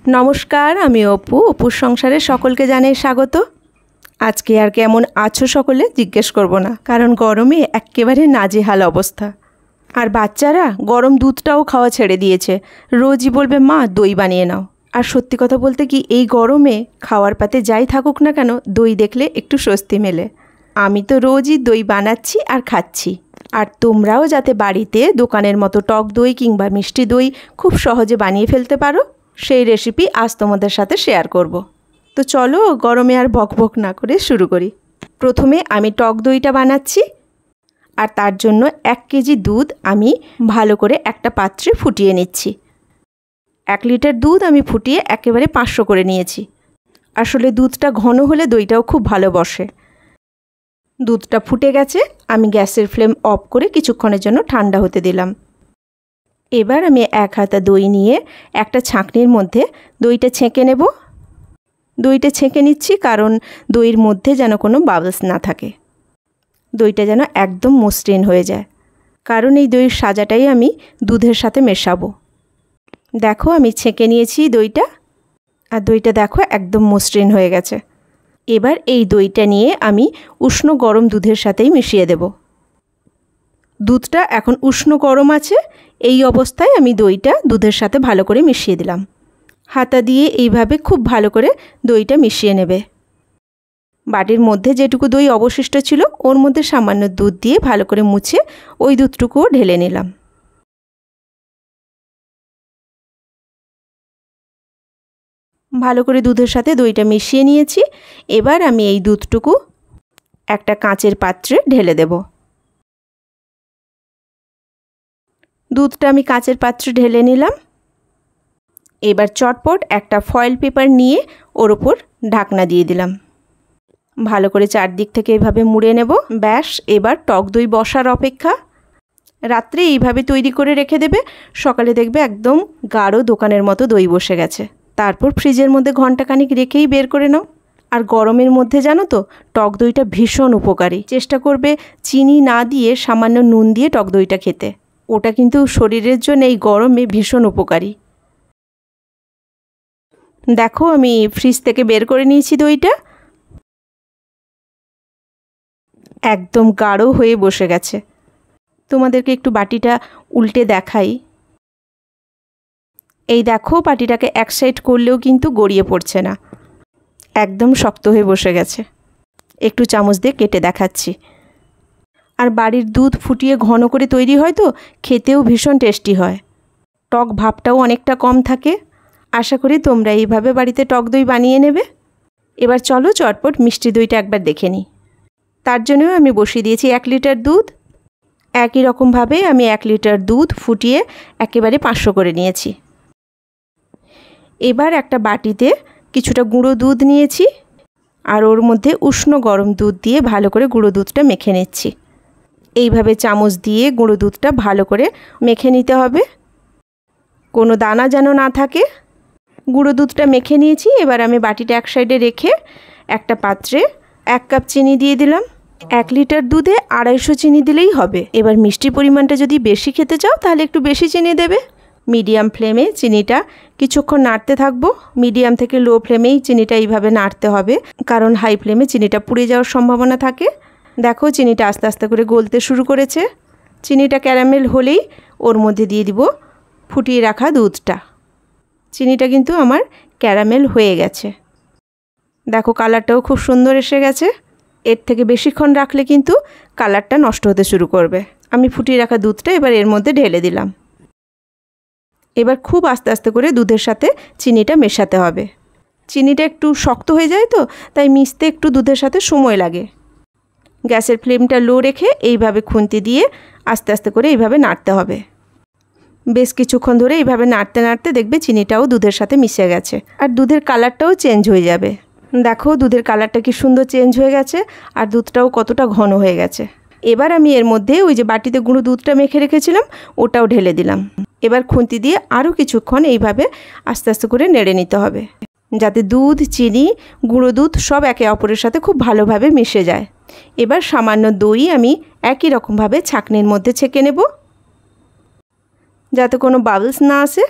নমস্কার, আমি অপু। অপুর সংসারে সকলকে জানাই স্বাগত। আজকে আর কেমন আছো সকলে জিজ্ঞেস করব না, কারণ গরমে একেবারে নাজেহাল অবস্থা। আর বাচ্চারা গরম দুধটাও খাওয়া ছেড়ে দিয়েছে। রোজই বলবে মা দই বানিয়ে নাও। আর সত্যি কথা বলতে কি, এই গরমে খাওয়ার পাতে যাই থাকুক না কেন, দই দেখলে একটু স্বস্তি মেলে। আমি তো রোজই দই বানাচ্ছি আর খাচ্ছি। আর তোমরাও যাতে বাড়িতে দোকানের মতো টক দই কিংবা মিষ্টি দই খুব সহজে বানিয়ে ফেলতে পারো, সেই রেসিপি আজ তোমাদের সাথে শেয়ার করব। তো চলো গরমে আর বকবক না করে শুরু করি। প্রথমে আমি টক দইটা বানাচ্ছি। আর তার জন্য 1 কেজি দুধ আমি ভালো করে একটা পাত্রে ফুটিয়ে নিচ্ছি। 1 লিটার দুধ আমি ফুটিয়ে একেবারে 500 করে নিয়েছি। আসলে দুধটা ঘন হলে দইটাও খুব ভালো বসে। দুধটা ফুটে গেছে, আমি গ্যাসের ফ্লেম অফ করে কিছুক্ষণের জন্য ঠান্ডা হতে দিলাম। এবার আমি 1 হাতা দই নিয়ে একটা ছাঁকনির মধ্যে দইটা ছেঁকে নেব। দইটা ছেঁকে নিচ্ছি কারণ দইয়ের মধ্যে যেন কোনো বাবলস না থাকে। দইটা যেন একদম মসৃণ হয়ে যায়, কারণ এই দইয়ের সাজাটাই আমি দুধের সাথে মেশাবো। দেখো আমি ছেঁকে নিয়েছি দইটা, আর দইটা দেখো একদম মসৃণ হয়ে গেছে। এবার এই দইটা নিয়ে আমি উষ্ণ গরম দুধের সাথেই মিশিয়ে দেব। দুধটা এখন উষ্ণ গরম আছে, এই অবস্থায় আমি দইটা দুধের সাথে ভালো করে মিশিয়ে দিলাম। হাতা দিয়ে এইভাবে খুব ভালো করে দইটা মিশিয়ে নেবে। বাটির মধ্যে যেটুকু দই অবশিষ্ট ছিল ওর মধ্যে সামান্য দুধ দিয়ে ভালো করে মুছে ওই দুধটুকুও ঢেলে নিলাম। ভালো করে দুধের সাথে দইটা মিশিয়ে নিয়েছি। এবার আমি এই দুধটুকু একটা কাঁচের পাত্রে ঢেলে দেব। দুধটা আমি কাঁচের পাত্রে ঢেলে নিলাম। এবার চটপট একটা ফয়েল পেপার নিয়ে ওর ওপর ঢাকনা দিয়ে দিলাম। ভালো করে চারদিক থেকে এইভাবে মুড়ে নেব। ব্যাস, এবার টক দই বসার অপেক্ষা। রাত্রে এইভাবে তৈরি করে রেখে দেবে, সকালে দেখবে একদম গাঢ় দোকানের মতো দই বসে গেছে। তারপর ফ্রিজের মধ্যে ঘন্টাখানিক রেখেই বের করে নাও। আর গরমের মধ্যে জানো তো টক দইটা ভীষণ উপকারী। চেষ্টা করবে চিনি না দিয়ে সামান্য নুন দিয়ে টক দইটা খেতে। ওটা কিন্তু শরীরের জন্য এই গরমে ভীষণ উপকারী। দেখো আমি ফ্রিজ থেকে বের করে নিয়েছি দইটা। একদম গাঢ় হয়ে বসে গেছে। তোমাদেরকে একটু বাটিটা উল্টে দেখাই। এই দেখো, বাটিটাকে এক সাইড করলেও কিন্তু গড়িয়ে পড়ছে না, একদম শক্ত হয়ে বসে গেছে। একটু চামচ দিয়ে কেটে দেখাচ্ছি। আর বাড়ির দুধ ফুটিয়ে ঘন করে তৈরি হয় তো খেতেও ভীষণ টেস্টি হয়। টক ভাবটাও অনেকটা কম থাকে। আশা করি তোমরা এইভাবে বাড়িতে টক দই বানিয়ে নেবে। এবার চলো চটপট মিষ্টি দইটা একবার দেখে নিই। তার জন্যও আমি বসিয়ে দিয়েছি 1 লিটার দুধ। একই রকমভাবে আমি 1 লিটার দুধ ফুটিয়ে একেবারে 500 করে নিয়েছি। এবার একটা বাটিতে কিছুটা গুঁড়ো দুধ নিয়েছি, আর ওর মধ্যে উষ্ণ গরম দুধ দিয়ে ভালো করে গুঁড়ো দুধটা মেখে নিচ্ছি। এইভাবে চামচ দিয়ে গুঁড়ো দুধটা ভালো করে মেখে নিতে হবে, কোনো দানা যেন না থাকে। গুঁড়ো দুধটা মেখে নিয়েছি। এবার আমি বাটিটা এক সাইডে রেখে একটা পাত্রে 1 কাপ চিনি দিয়ে দিলাম। 1 লিটার দুধে 250 চিনি দিলেই হবে। এবার মিষ্টির পরিমাণটা যদি বেশি খেতে চাও তাহলে একটু বেশি চিনি দেবে। মিডিয়াম ফ্লেমে চিনিটা কিছুক্ষণ নাড়তে থাকবো। মিডিয়াম থেকে লো ফ্লেমেই চিনিটা এইভাবে নাড়তে হবে, কারণ হাই ফ্লেমে চিনিটা পুড়ে যাওয়ার সম্ভাবনা থাকে। দেখো চিনিটা আস্তে আস্তে করে গলতে শুরু করেছে। চিনিটা ক্যারামেল হলেই ওর মধ্যে দিয়ে দিব ফুটিয়ে রাখা দুধটা। চিনিটা কিন্তু আমার ক্যারামেল হয়ে গেছে। দেখো কালারটাও খুব সুন্দর এসে গেছে। এর থেকে বেশিক্ষণ রাখলে কিন্তু কালারটা নষ্ট হতে শুরু করবে। আমি ফুটিয়ে রাখা দুধটা এবার এর মধ্যে ঢেলে দিলাম। এবার খুব আস্তে আস্তে করে দুধের সাথে চিনিটা মেশাতে হবে। চিনিটা একটু শক্ত হয়ে যায় তো, তাই মিশতে একটু দুধের সাথে সময় লাগে। গ্যাসের ফ্লেমটা লো রেখে এইভাবে খুন্তি দিয়ে আস্তে আস্তে করে এইভাবে নাড়তে হবে। বেশ কিছুক্ষণ ধরে এইভাবে নাড়তে নাড়তে দেখবে চিনিটাও দুধের সাথে মিশে গেছে, আর দুধের কালারটাও চেঞ্জ হয়ে যাবে। দেখো দুধের কালারটা কি সুন্দর চেঞ্জ হয়ে গেছে, আর দুধটাও কতটা ঘন হয়ে গেছে। এবার আমি এর মধ্যে ওই যে বাটিতে গুঁড়ো দুধটা মেখে রেখেছিলাম ওটাও ঢেলে দিলাম। এবার খুন্তি দিয়ে আরও কিছুক্ষণ এইভাবে আস্তে আস্তে করে নেড়ে নিতে হবে, যাতে দুধ, চিনি, গুঁড়ো দুধ সব একে অপরের সাথে খুব ভালোভাবে মিশে যায়। এবার সামান্য দই আমি একই রকমভাবে ছাঁকনির মধ্যে ছেঁকে নেব, যাতে কোনো বাবলস না আসে,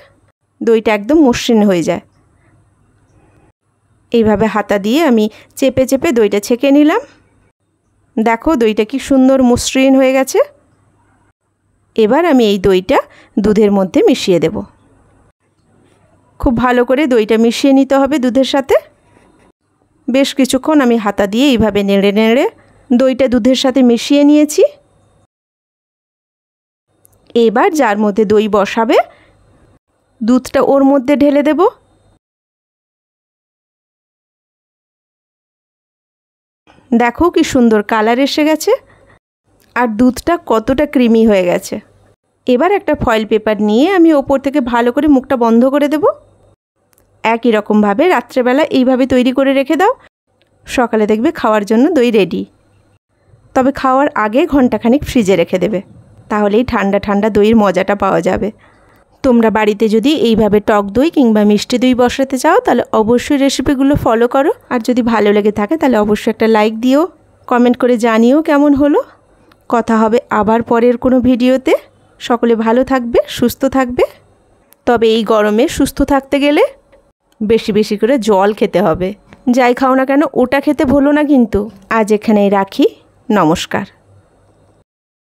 দইটা একদম মসৃণ হয়ে যায়। এইভাবে হাতা দিয়ে আমি চেপে চেপে দইটা ছেঁকে নিলাম। দেখো দইটা কি সুন্দর মসৃণ হয়ে গেছে। এবার আমি এই দইটা দুধের মধ্যে মিশিয়ে দেব। খুব ভালো করে দইটা মিশিয়ে নিতে হবে দুধের সাথে। বেশ কিছুক্ষণ আমি হাতা দিয়ে এইভাবে নেড়ে নেড়ে দইটা দুধের সাথে মিশিয়ে নিয়েছি। এবার যার মধ্যে দই বসাবে দুধটা ওর মধ্যে ঢেলে দেব। দেখো কি সুন্দর কালার এসে গেছে আর দুধটা কতটা ক্রিমি হয়ে গেছে। এবার একটা ফয়েল পেপার নিয়ে আমি ওপর থেকে ভালো করে মুখটা বন্ধ করে দেব। একই রকমভাবে রাত্রেবেলা এইভাবে তৈরি করে রেখে দাও, সকালে দেখবে খাওয়ার জন্য দই রেডি। তবে খাওয়ার আগে ঘন্টাখানিক ফ্রিজে রেখে দেবে, তাহলেই ঠান্ডা ঠান্ডা দইয়ের মজাটা পাওয়া যাবে। তোমরা বাড়িতে যদি এইভাবে টক দই কিংবা মিষ্টি দই বসাতে চাও তাহলে অবশ্যই রেসিপিগুলো ফলো করো। আর যদি ভালো লেগে থাকে তাহলে অবশ্যই একটা লাইক দিও, কমেন্ট করে জানিও কেমন হলো। কথা হবে আবার পরের কোনো ভিডিওতে। সকলে ভালো থাকবে, সুস্থ থাকবে। তবে এই গরমে সুস্থ থাকতে গেলে বেশি বেশি করে জল খেতে হবে। যাই খাও না কেন ওটা খেতে ভুলো না কিন্তু। আজ এখানেই রাখি। নমস্কার।